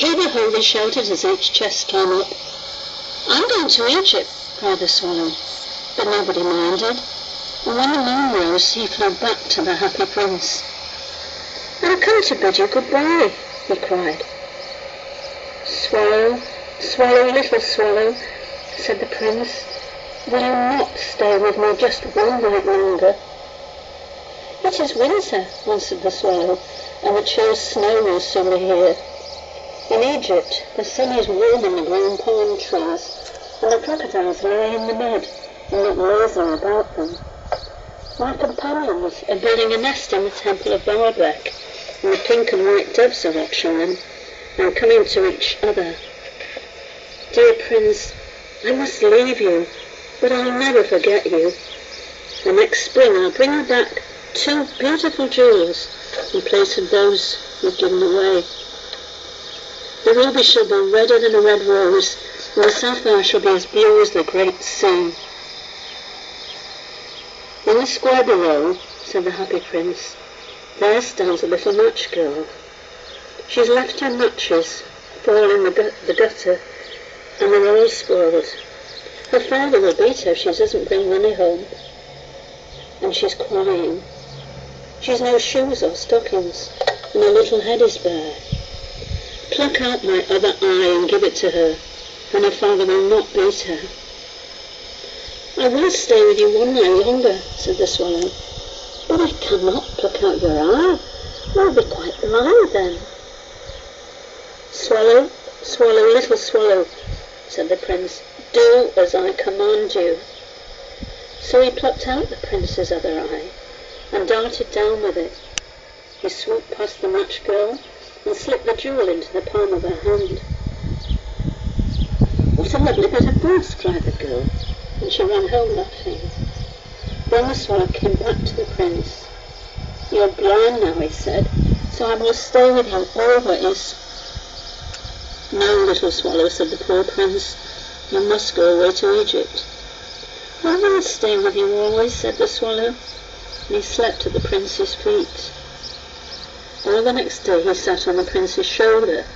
Hear the ho, they shouted as each chest came up. I'm going to Egypt, cried the swallow, but nobody minded, and when the moon rose he flew back to the happy prince. I've come to bid you goodbye, he cried. Swallow, swallow, little swallow, said the prince, will you not stay with me just one night longer? It is winter, answered the swallow, and the chill snow will soon be here. In Egypt, the sun is warming the green palm trees, and the crocodiles lie in the mud and look lazily about them. My companions are building a nest in the temple of Baalbek, and the pink and white doves are watching them, and coming to each other. Dear Prince, I must leave you, but I'll never forget you. The next spring I'll bring you back 2 beautiful jewels in place of those you've given away. The ruby shall be redder than a red rose, and the sapphire shall be as blue as the great sea. In the square below, said the happy prince, there stands a little match girl. She's left her matches fall in the gutter, and they're all spoiled. Her father will beat her if she doesn't bring money home. And she's crying. She's no shoes or stockings, and her little head is bare. Pluck out my other eye and give it to her, and her father will not beat her. I will stay with you one night longer, said the swallow, but I cannot pluck out your eye. You'll be quite blind then. Swallow, swallow, little swallow, said the prince, do as I command you. So he plucked out the prince's other eye and darted down with it. He swooped past the match girl and slipped the jewel into the palm of her hand. What a lovely bit of brass, cried the girl, and she ran home laughing. Then the swallow came back to the prince. You're blind now, he said, so I will stay with you always. No, little swallow, said the poor prince, you must go away to Egypt. I will stay with you always, said the swallow, and he slept at the prince's feet. All the next day he sat on the prince's shoulder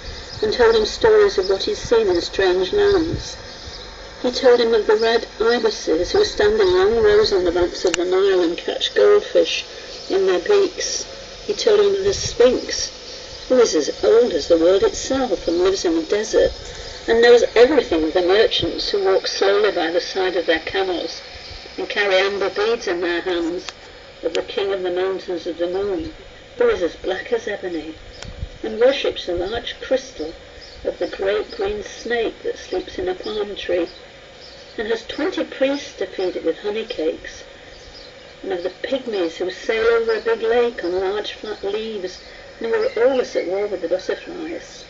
and told him stories of what he'd seen in strange lands. He told him of the red ibises who stand in long rows on the banks of the Nile and catch goldfish in their beaks. He told him of the Sphinx, who is as old as the world itself and lives in the desert, and knows everything of the merchants who walk slowly by the side of their camels and carry amber beads in their hands, of the king of the mountains of the moon, who is as black as ebony, and worships a large crystal of the great green snake that sleeps in a palm tree, and has 20 priests to feed it with honey cakes, and of the pygmies who sail over a big lake on large flat leaves, and who are always at war with the butterflies.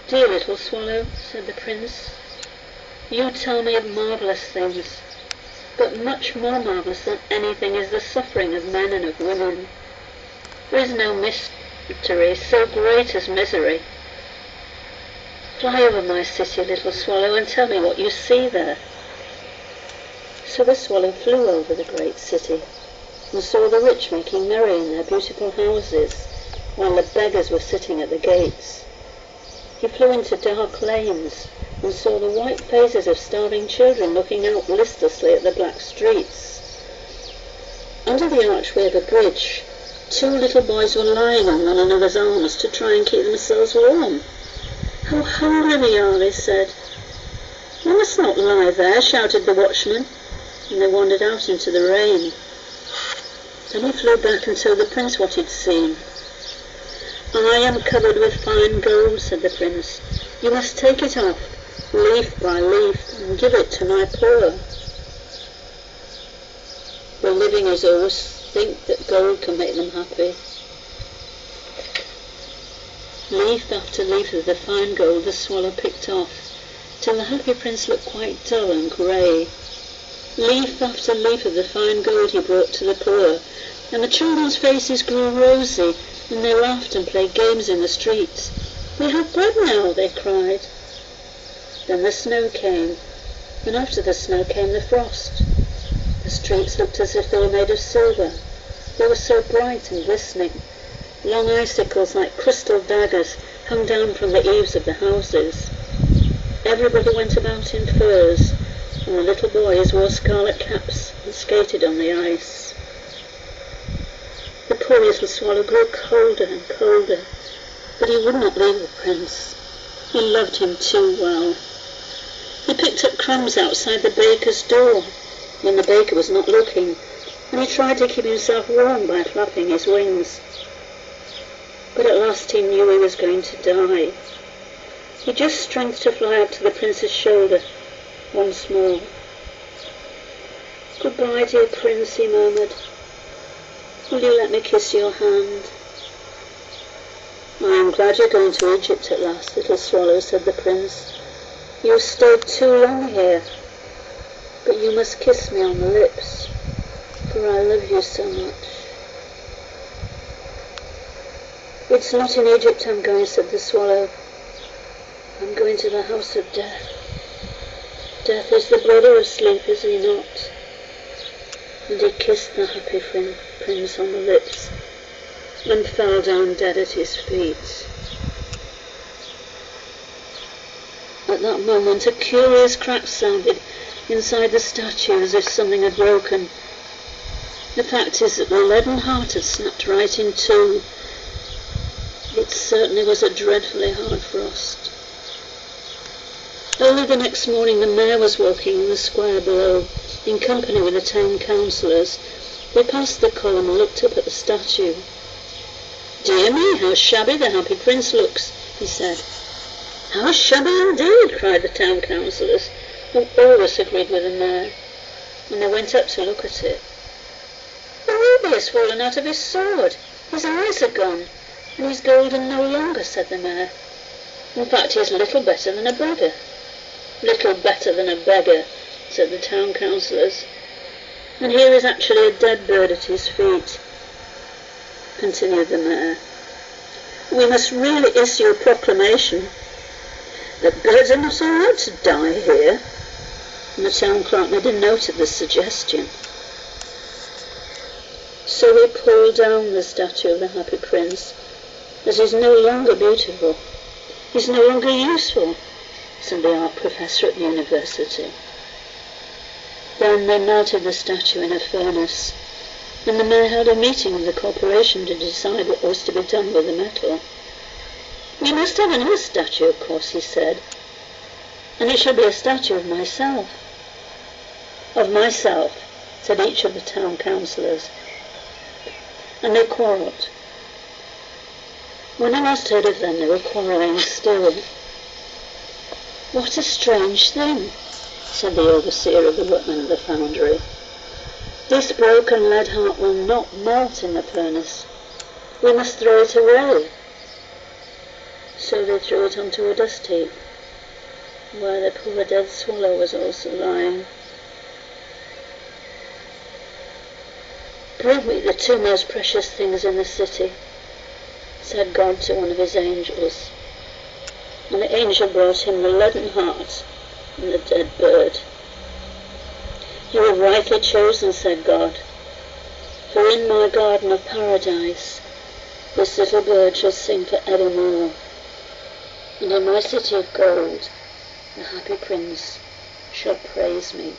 Dear little swallow, said the prince, you tell me of marvellous things, but much more marvellous than anything is the suffering of men and of women. There is no mystery so great as misery. Fly over my city, little swallow, and tell me what you see there. So the swallow flew over the great city, and saw the rich making merry in their beautiful houses, while the beggars were sitting at the gates. He flew into dark lanes, and saw the white faces of starving children looking out listlessly at the black streets. Under the archway of a bridge, 2 little boys were lying on one another's arms to try and keep themselves warm. How hungry we are, they said. You must not lie there, shouted the watchman, and they wandered out into the rain. Then he flew back and told the prince what he'd seen. I am covered with fine gold, said the prince. You must take it off, leaf by leaf, and give it to my poor. The living as always think that gold can make them happy. Leaf after leaf of the fine gold the swallow picked off, till the happy prince looked quite dull and grey. Leaf after leaf of the fine gold he brought to the poor, and the children's faces grew rosy, and they laughed and played games in the streets. We have bread now, they cried. Then the snow came, and after the snow came the frost. The streets looked as if they were made of silver. They were so bright and glistening. Long icicles like crystal daggers hung down from the eaves of the houses. Everybody went about in furs, and the little boys wore scarlet caps and skated on the ice. The poor little swallow grew colder and colder, but he would not leave the prince. He loved him too well. He picked up crumbs outside the baker's door when the baker was not looking, and he tried to keep himself warm by flapping his wings. But at last he knew he was going to die. He just strength to fly up to the prince's shoulder once more. "Goodbye, dear prince," he murmured. "Will you let me kiss your hand?" "I am glad you're going to Egypt at last, little swallow," said the prince. "You have stayed too long here, but you must kiss me on the lips, for I love you so much." "It's not in Egypt I'm going," said the swallow. "I'm going to the house of death. Death is the brother of sleep, is he not?" And he kissed the happy prince on the lips and fell down dead at his feet. At that moment a curious crack sounded inside the statue, as if something had broken. The fact is that the leaden heart had snapped right in two. It certainly was a dreadfully hard frost. Early the next morning the mayor was walking in the square below, in company with the town councillors. They passed the column and looked up at the statue. "Dear me, how shabby the happy prince looks," he said. "How shabby indeed," cried the town councillors, who always agreed with the mayor, and they went up to look at it. "The ruby has fallen out of his sword, his eyes are gone, and he's golden no longer," said the mayor. "In fact, he's little better than a beggar." "Little better than a beggar," said the town councillors. "And here is actually a dead bird at his feet," continued the mayor. "We must really issue a proclamation that birds are not allowed to die here." And the town clerk made a note of the suggestion. So we pulled down the statue of the happy prince, as he's no longer beautiful. He's no longer useful, said the art professor at the university. Then they melted the statue in a furnace, and the mayor held a meeting with the corporation to decide what was to be done with the metal. "We must have another statue, of course," he said, "and it shall be a statue of myself." "Of myself," said each of the town councillors, and they quarrelled. When I last heard of them, they were quarrelling still. "What a strange thing," said the overseer of the workmen of the foundry. "This broken lead heart will not melt in the furnace. We must throw it away." So they threw it onto a dust heap, where the poor dead swallow was also lying. "Bring me the two most precious things in the city," said God to one of his angels. And the angel brought him the leaden heart and the dead bird. "You have rightly chosen," said God, "for in my garden of paradise this little bird shall sing for evermore, and in my city of gold the happy prince shall praise me."